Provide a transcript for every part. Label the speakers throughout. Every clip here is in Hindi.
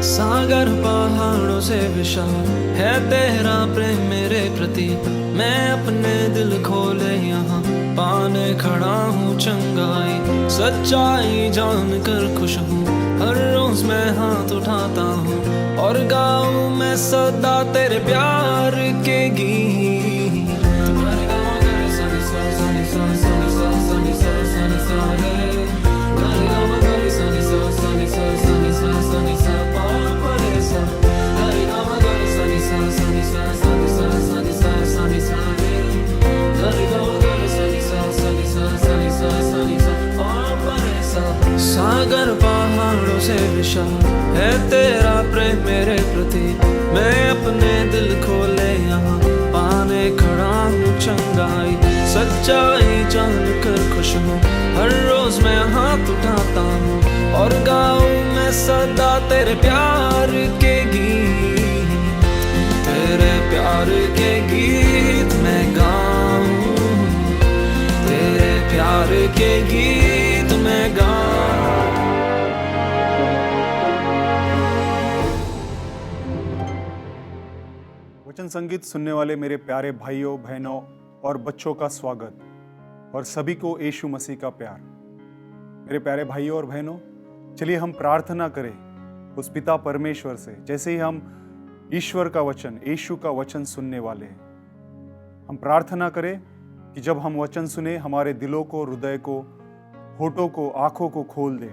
Speaker 1: सागर पहाड़ों से विशाल है तेरा प्रेम मेरे प्रति। मैं अपने दिल खोले यहाँ पाने खड़ा हूँ चंगाई। सच्चाई जान कर खुश हूँ, हर रोज मैं हाथ उठाता हूँ और गाऊँ मैं सदा तेरे प्यार के गीत। तुम्हारे गाँव करे सनी सा सनी सा सनी सा सनी सा सनी सा रे। तुम्हारे गाँव करे सनी सा सनी सा सनी सा सनी सा पा परे सा। तुम्हारे गाँव करे सनी सा सनी सा सनी सा सनी सा सनी सा रे। तुम्हारे गाँव करे सनी सा सनी सा सनी सा सनी सा पा परे सा। सागर पहाड़ों से विशाल है तेरा प्रेम मेरे प्रति। मैं अपने दिल खोले यहाँ पाने खड़ा हूँ चंगाई। सच्चाई जान कर खुश हूँ, हर रोज मैं हाथ उठाता हूँ और गाऊँ मैं सदा तेरे प्यार के गीत। तेरे प्यार के गीत मैं गाऊँ, तेरे प्यार के गीत मैं गाऊँ।
Speaker 2: वचन संगीत सुनने वाले मेरे प्यारे भाइयों बहनों और बच्चों का स्वागत और सभी को यीशु मसीह का प्यार। मेरे प्यारे भाइयों और बहनों, चलिए हम प्रार्थना करें उस पिता परमेश्वर से। जैसे ही हम ईश्वर का वचन, यीशु का वचन सुनने वाले हैं, हम प्रार्थना करें कि जब हम वचन सुने हमारे दिलों को, हृदय को, होठों को, आंखों को खोल दे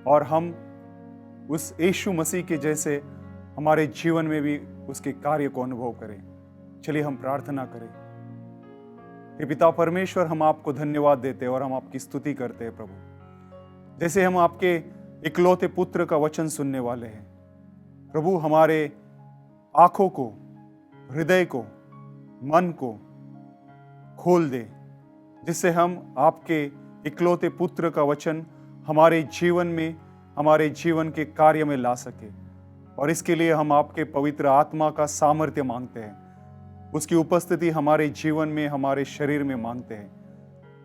Speaker 2: और हम उस यीशु मसीह के जैसे हमारे जीवन में भी उसके कार्य को अनुभव करें। चलिए हम प्रार्थना करें। हे पिता परमेश्वर, हम आपको धन्यवाद देते हैं और हम आपकी स्तुति करते हैं प्रभु। जैसे हम आपके इकलौते पुत्र का वचन सुनने वाले हैं प्रभु, हमारे आंखों को, हृदय को, मन को खोल दे, जिससे हम आपके इकलौते पुत्र का वचन हमारे जीवन में, हमारे जीवन के कार्य में ला सके। और इसके लिए हम आपके पवित्र आत्मा का सामर्थ्य मांगते हैं, उसकी उपस्थिति हमारे जीवन में, हमारे शरीर में मांगते हैं।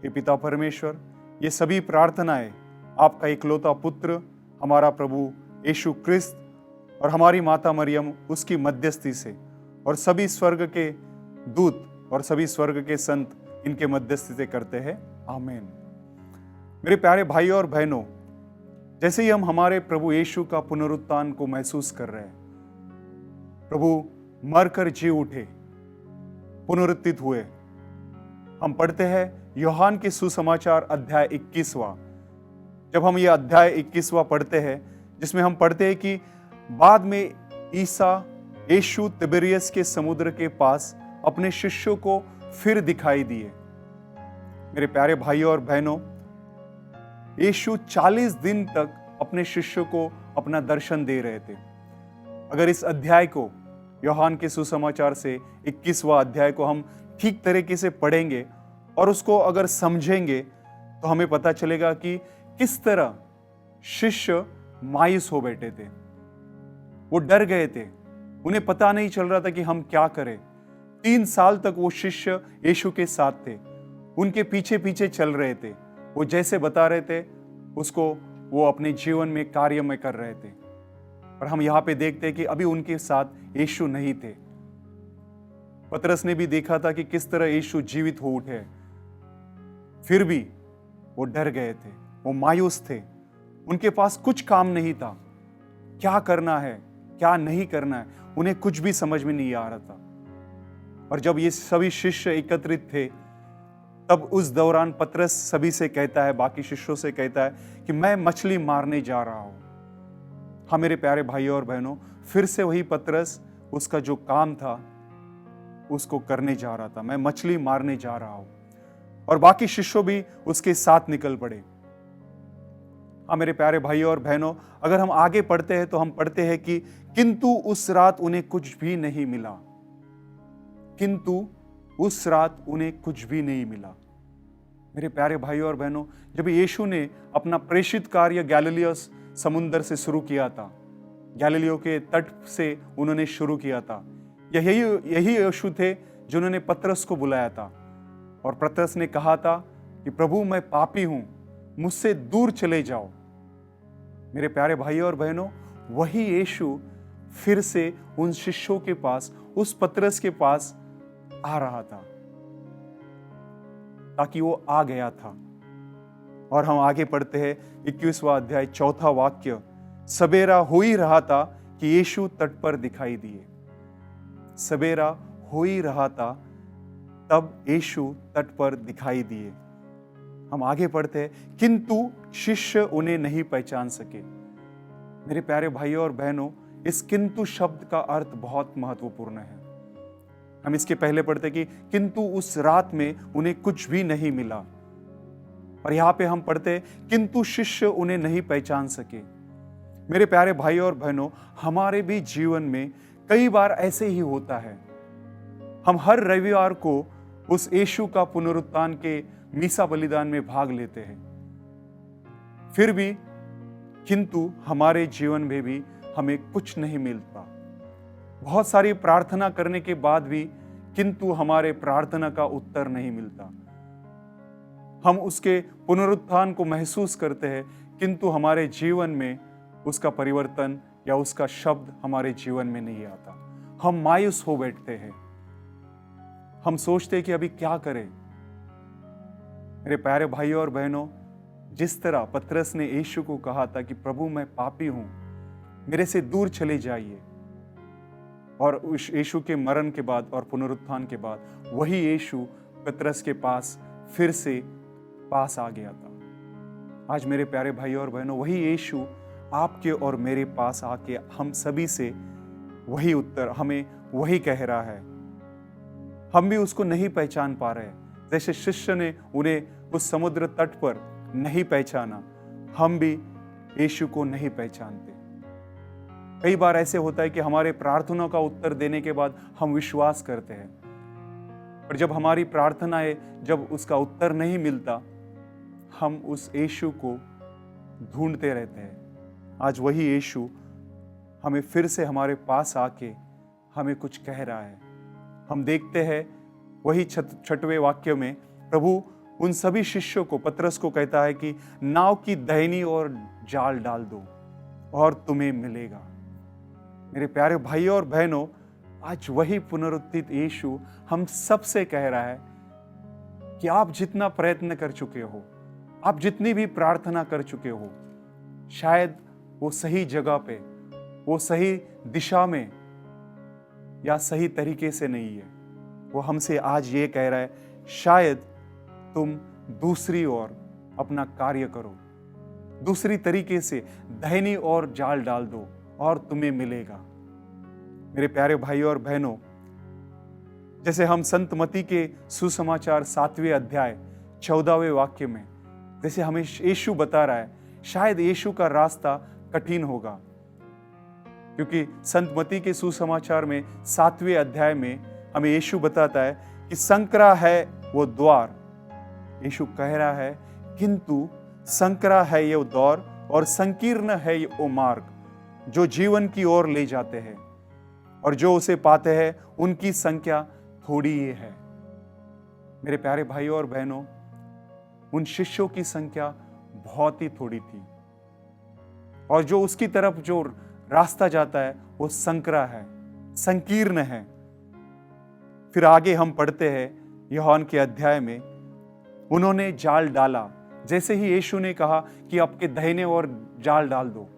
Speaker 2: हे पिता परमेश्वर, ये सभी प्रार्थनाएं आपका इकलौता पुत्र हमारा प्रभु यीशु क्रिस्त और हमारी माता मरियम उसकी मध्यस्थी से और सभी स्वर्ग के दूत और सभी स्वर्ग के संत इनके मध्यस्थी से करते हैं। आमीन। मेरे प्यारे भाइयों और बहनों, जैसे ही हम हमारे प्रभु यीशु का पुनरुत्थान को महसूस कर रहे हैं, प्रभु मरकर जी उठे, पुनरुत्थित हुए, हम पढ़ते हैं यूहन्ना के सुसमाचार अध्याय 21वां। जब हम ये अध्याय 21वां पढ़ते हैं, जिसमें हम पढ़ते हैं कि बाद में यीशु तिबेरियस के समुद्र के पास अपने शिष्यों को फिर दिखाई दिए। मेरे प्यारे भाइयों और बहनों, यीशु 40 दिन तक अपने शिष्यों को अपना दर्शन दे रहे थे। अगर इस अध्याय को, यूहन्ना के सुसमाचार से 21वां अध्याय को हम ठीक तरीके से पढ़ेंगे और उसको अगर समझेंगे तो हमें पता चलेगा कि किस तरह शिष्य मायूस हो बैठे थे। वो डर गए थे, उन्हें पता नहीं चल रहा था कि हम क्या करें। 3 साल तक वो शिष्य यीशु के साथ थे, उनके पीछे पीछे चल रहे थे। वो जैसे बता रहे थे उसको वो अपने जीवन में कार्य में कर रहे थे। और हम यहाँ पे देखते हैं कि अभी उनके साथ यीशु नहीं थे। पतरस ने भी देखा था कि किस तरह यीशु जीवित हो उठे, फिर भी वो डर गए थे, वो मायूस थे। उनके पास कुछ काम नहीं था, क्या करना है क्या नहीं करना है उन्हें कुछ भी समझ में नहीं आ रहा था। और जब ये सभी शिष्य एकत्रित थे, तब उस दौरान पतरस सभी से कहता है, बाकी शिष्यों से कहता है कि मैं मछली मारने जा रहा हूं। हाँ मेरे प्यारे भाइयों और बहनों, फिर से वही पतरस उसका जो काम था उसको करने जा रहा था। मैं मछली मारने जा रहा हूं। और बाकी शिष्यों भी उसके साथ निकल पड़े। हाँ मेरे प्यारे भाइयों और बहनों, अगर हम आगे पढ़ते हैं तो हम पढ़ते हैं कि किंतु उस रात उन्हें कुछ भी नहीं मिला। किंतु उस रात उन्हें कुछ भी नहीं मिला। मेरे प्यारे भाइयों और बहनों, जब यीशु ने अपना प्रेषित कार्य गैलीलियो समुद्र से शुरू किया था, गैलीलियो के तट से उन्होंने शुरू किया था, यही यीशु थे जिन्होंने पतरस को बुलाया था। और पतरस ने कहा था कि प्रभु मैं पापी हूं, मुझसे दूर चले जाओ। मेरे प्यारे भाइयों और बहनों, वही यीशु फिर से उन शिष्यों के पास, उस पतरस के पास आ रहा था, ताकि वो आ गया था। और हम आगे पढ़ते हैं 21वां अध्याय 4था वाक्य, सवेरा हो ही रहा था कि यीशु तट पर दिखाई दिए। सवेरा हो ही रहा था तब यीशु तट पर दिखाई दिए। हम आगे पढ़ते हैं, किंतु शिष्य उन्हें नहीं पहचान सके। मेरे प्यारे भाइयों और बहनों, इस किंतु शब्द का अर्थ बहुत महत्वपूर्ण है। हम इसके पहले पढ़ते कि किंतु उस रात में उन्हें कुछ भी नहीं मिला, और यहां पे हम पढ़ते किंतु शिष्य उन्हें नहीं पहचान सके। मेरे प्यारे भाइयों और बहनों, हमारे भी जीवन में कई बार ऐसे ही होता है। हम हर रविवार को उस यीशु का पुनरुत्थान के मीसा बलिदान में भाग लेते हैं, फिर भी किंतु हमारे जीवन में भी हमें कुछ नहीं मिलता। बहुत सारी प्रार्थना करने के बाद भी किंतु हमारे प्रार्थना का उत्तर नहीं मिलता। हम उसके पुनरुत्थान को महसूस करते हैं, किंतु हमारे जीवन में उसका परिवर्तन या उसका शब्द हमारे जीवन में नहीं आता। हम मायूस हो बैठते हैं। हम सोचते हैं कि अभी क्या करें। मेरे प्यारे भाइयों और बहनों, जिस तरह पतरस ने यीशु को कहा था कि प्रभु मैं पापी हूं, मेरे से दूर चले जाइए, और उस यीशु के मरण के बाद और पुनरुत्थान के बाद वही यीशु पतरस के पास फिर से पास आ गया था। आज मेरे प्यारे भाइयों और बहनों, वही यीशु आपके और मेरे पास आके हम सभी से वही उत्तर, हमें वही कह रहा है। हम भी उसको नहीं पहचान पा रहे। जैसे शिष्य ने उन्हें उस समुद्र तट पर नहीं पहचाना, हम भी यीशु को नहीं पहचानते। कई बार ऐसे होता है कि हमारे प्रार्थनाओं का उत्तर देने के बाद हम विश्वास करते हैं, पर जब हमारी प्रार्थनाएं, जब उसका उत्तर नहीं मिलता, हम उस यीशु को ढूंढते रहते हैं। आज वही यीशु हमें फिर से हमारे पास आके हमें कुछ कह रहा है। हम देखते हैं वही 6वें वाक्य में प्रभु उन सभी शिष्यों को, पतरस को कहता है कि नाव की दाहिनी ओर जाल डाल दो और तुम्हें मिलेगा। मेरे प्यारे भाइयों और बहनों, आज वही पुनरुत्थित यीशु हम सबसे कह रहा है कि आप जितना प्रयत्न कर चुके हो, आप जितनी भी प्रार्थना कर चुके हो, शायद वो सही जगह पे, वो सही दिशा में या सही तरीके से नहीं है। वो हमसे आज ये कह रहा है, शायद तुम दूसरी ओर अपना कार्य करो, दूसरी तरीके से दाहिनी ओर जाल डाल दो और तुम्हें मिलेगा। मेरे प्यारे भाइयों और बहनों, जैसे हम संत मत्ती के सुसमाचार 7वें अध्याय 14वें वाक्य में जैसे हमें यीशु बता रहा है, शायद यीशु का रास्ता कठिन होगा, क्योंकि संत मत्ती के सुसमाचार में 7वें अध्याय में हमें यीशु बताता है कि संकरा है वो द्वार। यीशु कह रहा है, किंतु संकरा है ये द्वार और संकीर्ण है ये वो मार्ग जो जीवन की ओर ले जाते हैं, और जो उसे पाते हैं उनकी संख्या थोड़ी ही है। मेरे प्यारे भाइयों और बहनों, उन शिष्यों की संख्या बहुत ही थोड़ी थी, और जो उसकी तरफ जो रास्ता जाता है वो संकरा है, संकीर्ण है। फिर आगे हम पढ़ते हैं यूहन्ना के अध्याय में, उन्होंने जाल डाला। जैसे ही यीशु ने कहा कि आपके दाहिने ओर जाल डाल दो,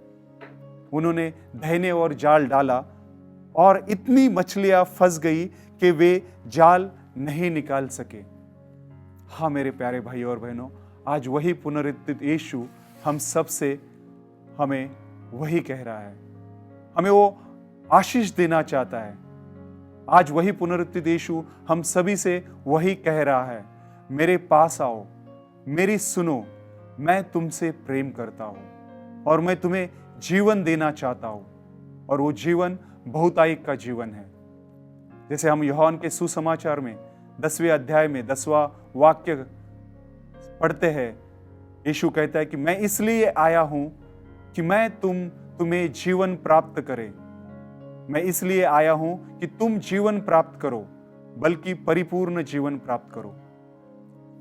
Speaker 2: उन्होंने दाहिने ओर जाल डाला और इतनी मछलियां फंस गई कि वे जाल नहीं निकाल सके। हाँ मेरे प्यारे भाइयों और बहनों, आज वही पुनरुत्थित यीशु हम सब से हमें वही कह रहा है, हमें वो आशीष देना चाहता है। आज वही पुनरुत्थित यीशु हम सभी से वही कह रहा है, मेरे पास आओ, मेरी सुनो, मैं तुमसे प्रेम करता हूं और मैं तुम्हें जीवन देना चाहता हूं, और वो जीवन बहुतायिक का जीवन है। जैसे हम यूहन्ना के सुसमाचार में 10वें अध्याय में 10वां वाक्य पढ़ते हैं, यीशु कहता है कि मैं इसलिए आया हूं कि मैं तुम्हें जीवन प्राप्त करे। मैं इसलिए आया हूं कि तुम जीवन प्राप्त करो, बल्कि परिपूर्ण जीवन प्राप्त करो।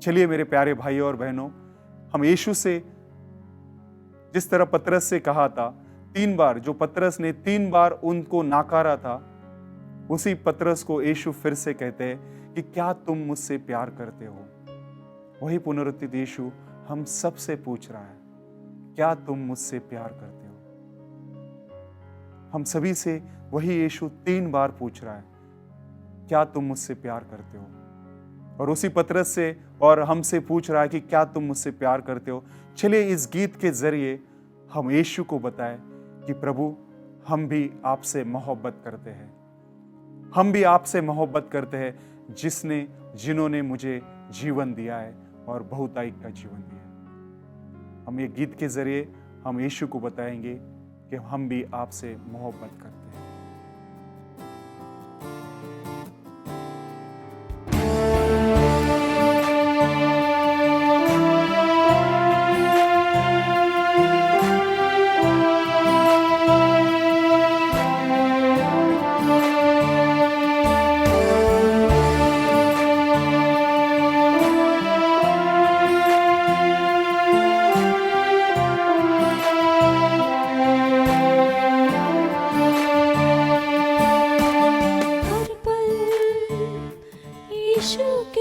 Speaker 2: चलिए मेरे प्यारे भाइयों और बहनों, हम यीशु से जिस तरह पतरस से कहा था, 3 बार, जो पतरस ने 3 बार उनको नाकारा था, उसी पतरस को यीशु फिर से कहते हैं कि क्या तुम मुझसे प्यार करते हो। वही पुनरुत्थित यीशु हम सबसे पूछ रहा है, क्या तुम मुझसे प्यार करते हो। हम सभी से वही यीशु 3 बार पूछ रहा है, क्या तुम मुझसे प्यार करते हो। और उसी पतरस से और हमसे पूछ रहा है कि क्या तुम मुझसे प्यार करते हो। चलिए इस गीत के जरिए हम यीशु को बताएं कि प्रभु, हम भी आपसे मोहब्बत करते हैं, हम भी आपसे मोहब्बत करते हैं जिन्होंने मुझे जीवन दिया है और बहुतायत का जीवन दिया है। हम ये गीत के जरिए हम यीशु को बताएंगे कि हम भी आपसे मोहब्बत करते हैं।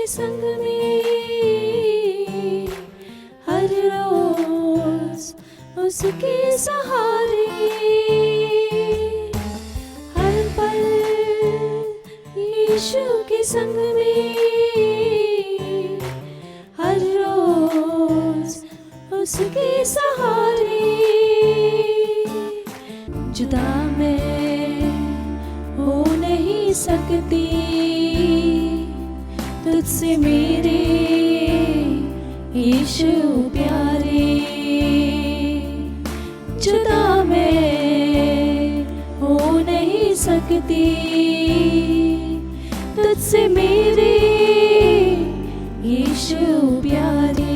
Speaker 3: संग में हर रोज उसके सहारे, हर पल यीशु के संग में हर रोज उसके सहारे। जुदा मैं हो नहीं सकती तुझसे मेरे यीशु प्यारे, जुदा मैं हो नहीं सकती तुझसे मेरे यीशु प्यारे।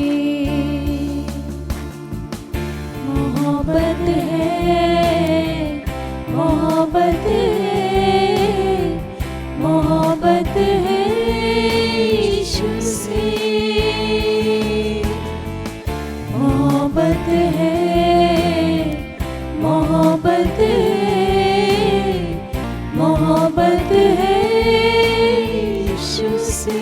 Speaker 3: मोहब्बत है, मोहब्बत है, मोहब्बत है मोहब्बत है, मोहब्बत है, मोहब्बत है यीशु से।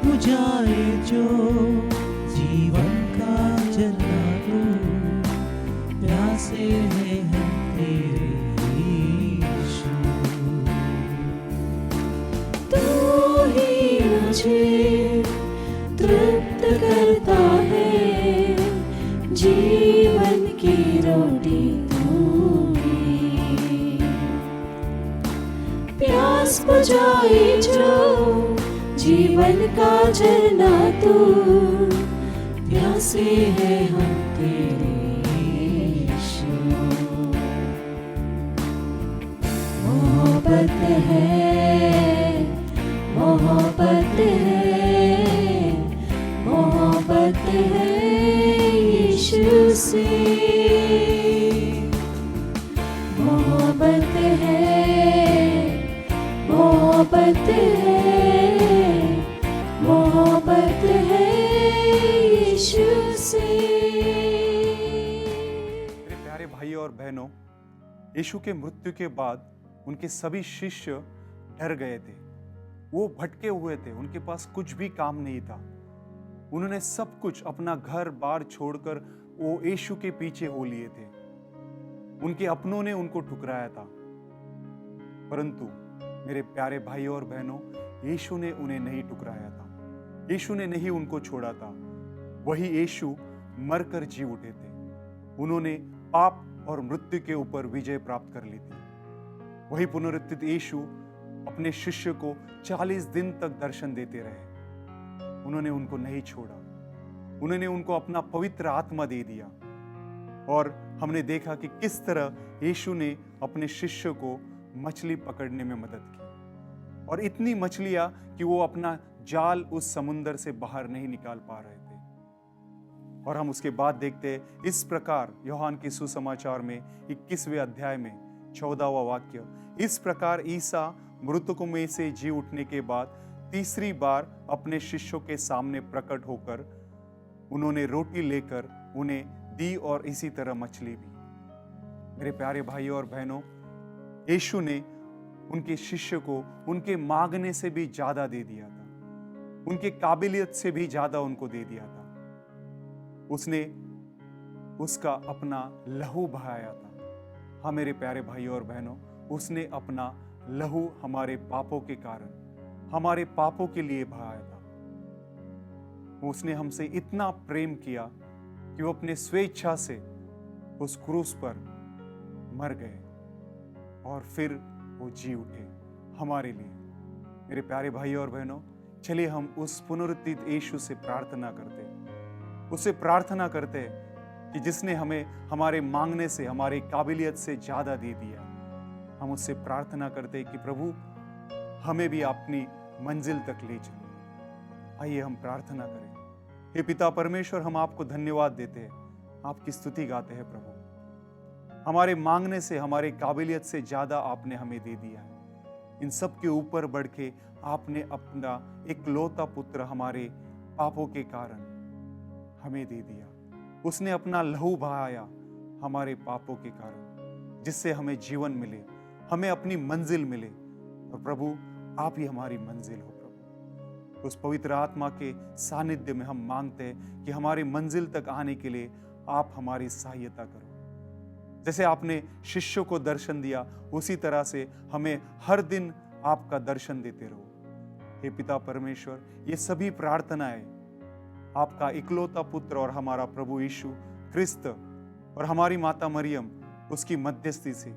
Speaker 4: बुझाए जो जीवन का जलना तू, प्यासे हैं हम तेरे यीशु।
Speaker 3: तू ही मुझे तृप्त करता है, जीवन की रोटी तू ही। प्यास बुझाए जो जीवन का झरना तू, प्यासे हैं हम तेरे यीशु। मोहब्बत है, मोहब्बत है, मोहब्बत है यीशु से। मोहब्बत है, मोहब्बत है, मोहब्बत है यीशु से।
Speaker 2: मेरे प्यारे भाई और बहनों, यीशु के मृत्यु के बाद उनके सभी शिष्य डर गए थे। वो भटके हुए थे, उनके पास कुछ भी काम नहीं था। उन्होंने सब कुछ अपना घर बार छोड़कर वो यीशु के पीछे हो लिए थे। उनके अपनों ने उनको ठुकराया था, परंतु मेरे प्यारे भाई और बहनों, यीशु ने उन्हें नहीं ठुकराया था। यीशु ने नहीं उनको छोड़ा था। वही यीशु मरकर जी उठे थे। उन्होंने पाप और मृत्यु के ऊपर विजय प्राप्त कर ली थी। वही पुनरुत्थित यीशु अपने शिष्य को 40 दिन तक दर्शन देते रहे। उन्होंने उनको नहीं छोड़ा। उन्होंने उनको अपना पवित्र आत्मा दे दिया। और हमने देखा कि किस तरह यीशु ने अपने शिष्य को मछली पकड़ने में मदद की, और इतनी मछलियां कि वो अपना जाल उस समुंदर से बाहर नहीं निकाल पा रहे थे। और हम उसके बाद देखते हैं, इस प्रकार यूहन्ना की सुसमाचार में 21वें अध्याय में 14वां वाक्य, इस प्रकार ईसा मृतकों में से जी उठने के बाद तीसरी बार अपने शिष्यों के सामने प्रकट होकर उन्होंने रोटी लेकर उन्हें दी और इसी तरह मछली भी। मेरे प्यारे भाइयों और बहनों, यीशु ने उनके शिष्य को उनके मांगने से भी ज्यादा दे दिया था। उनके काबिलियत से भी ज्यादा उनको दे दिया था। उसने उसका अपना लहू बहाया था। हाँ मेरे प्यारे भाइयों और बहनों, उसने अपना लहू हमारे पापों के कारण, हमारे पापों के लिए बहाया था। उसने हमसे इतना प्रेम किया कि वो अपने स्वेच्छा से उस क्रूस पर मर गए और फिर वो जी उठे हमारे लिए। मेरे प्यारे भाई और बहनों, चलिए हम उस पुनरुत्थित यीशु से प्रार्थना करते हैं। उससे प्रार्थना करते हैं कि जिसने हमें हमारे मांगने से, हमारी काबिलियत से ज्यादा दे दिया। हम उससे प्रार्थना करते हैं कि प्रभु हमें भी अपनी मंजिल तक ले चलो। आइए हम प्रार्थना करें। हे पिता परमेश्वर, हम आपको धन्यवाद देते हैं, आपकी स्तुति गाते हैं प्रभु। हमारे मांगने से, हमारे काबिलियत से ज्यादा आपने हमें दे दिया है। इन सब के ऊपर बढ़ के आपने अपना इकलौता पुत्र हमारे पापों के कारण हमें दे दिया। उसने अपना लहू बहाया हमारे पापों के कारण, जिससे हमें जीवन मिले, हमें अपनी मंजिल मिले। और प्रभु आप ही हमारी मंजिल हो। प्रभु उस पवित्र आत्मा के सानिध्य में हम मांगते हैं कि हमारी मंजिल तक आने के लिए आप हमारी सहायता करो। जैसे आपने शिष्यों को दर्शन दिया, उसी तरह से हमें हर दिन आपका दर्शन देते रहो। हे पिता परमेश्वर, ये सभी प्रार्थनाएं आपका इकलौता पुत्र और हमारा प्रभु यीशु क्रिस्त और हमारी माता मरियम उसकी मध्यस्थी से,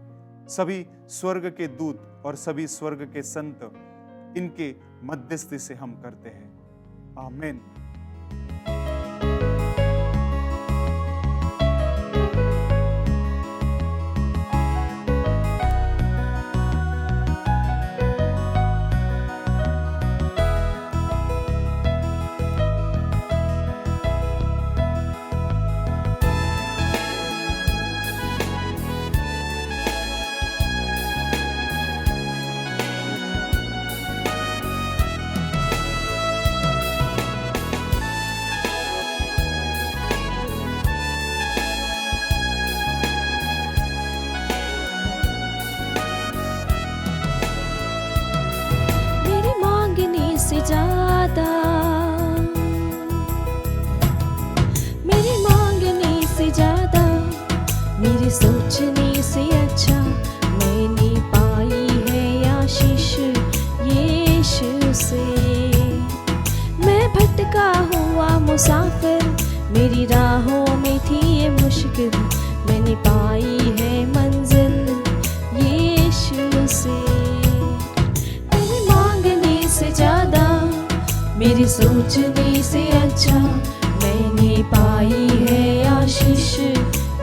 Speaker 2: सभी स्वर्ग के दूत और सभी स्वर्ग के संत, इनके मध्यस्थी से हम करते हैं। आमीन।
Speaker 3: मेरे सोचने से अच्छा मैंने पाई है आशीष यीशु से। मैं भटका हुआ मुसाफिर, मेरी राहों में थी ये मुश्किल, मैंने पाई है मंजिल यीशु से। मेरे मांगने से ज्यादा, मेरे सोचने से अच्छा मैंने पाई है आशीष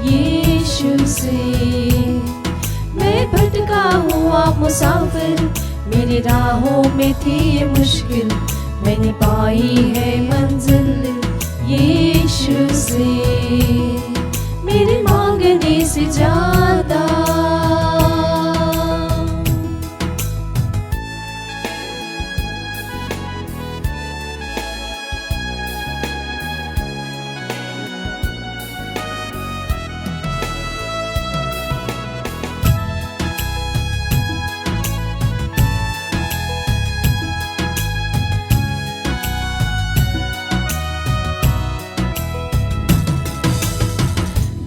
Speaker 3: यीशु से। मैं भटका हुआ मुसाफिर, मेरी राहों में थी ये मुश्किल, मैंने पाई है मंजिल यीशु से। मेरे मांगने से ज्यादा।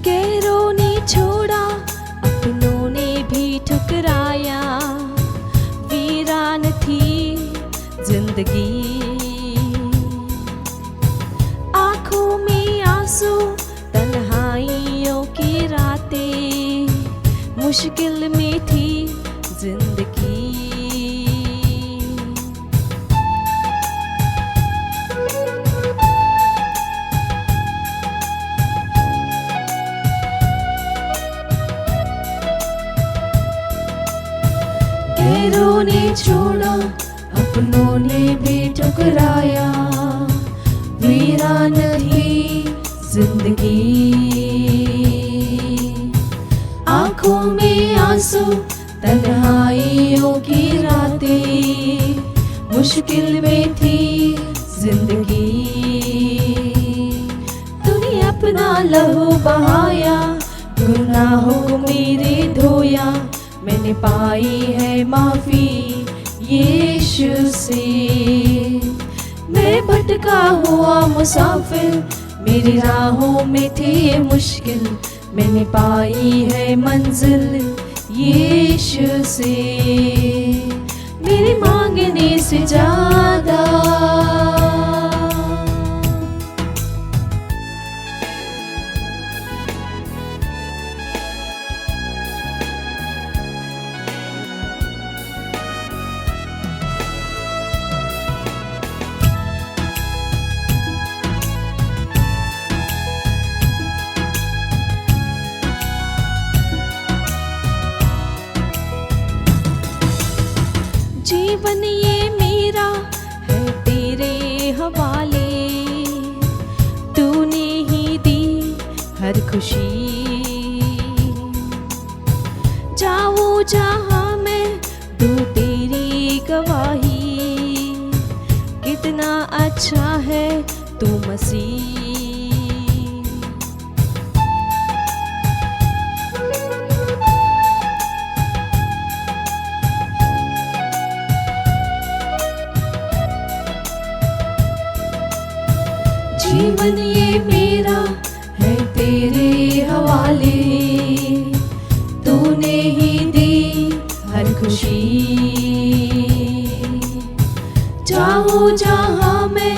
Speaker 3: गैरों ने छोड़ा, अपनों ने भी ठुकराया, वीरान थी जिंदगी। आंखों में आंसू, तन्हाइयों की रातें, मुश्किल में थी जिंदगी। गैरों ने छोड़ा, अपनों ने भी ठुकराया, वीरान थी जिंदगी। आंखों में आंसू, तन्हाइयों की रातें, मुश्किल में थी जिंदगी। तूने अपना लहू बहाया, गुनाहों को मेरे धोया, मैंने पाई है माफी यीशु से। मैं भटका हुआ मुसाफिर, मेरी राहों में थी ये मुश्किल, मैंने पाई है मंजिल यीशु से। मेरे मांगने से ज्यादा। जीवन ये मेरा है तेरे हवाले, तूने ही दी हर खुशी। जाऊं जहां मैं दूं तेरी गवाही, कितना अच्छा है तू मसीह। जीवन ये मेरा है तेरे हवाले, तूने ही दी हर खुशी। जाऊं जहां मैं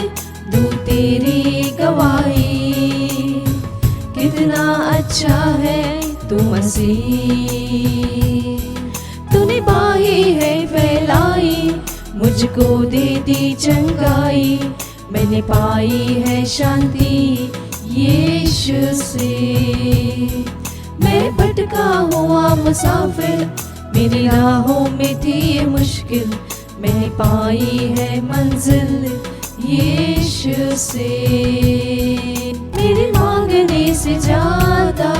Speaker 3: दूं तेरी गवाही, कितना अच्छा है तू मसीह। तूने बाहें है फैलाई, मुझको दे दी चंगाई, मैंने पाई है शांति यीशु से। मैं भटका हुआ मुसाफिर, मेरी राहों में थी ये मुश्किल, मैंने पाई है मंजिल यीशु से। मेरे मांगने से ज्यादा।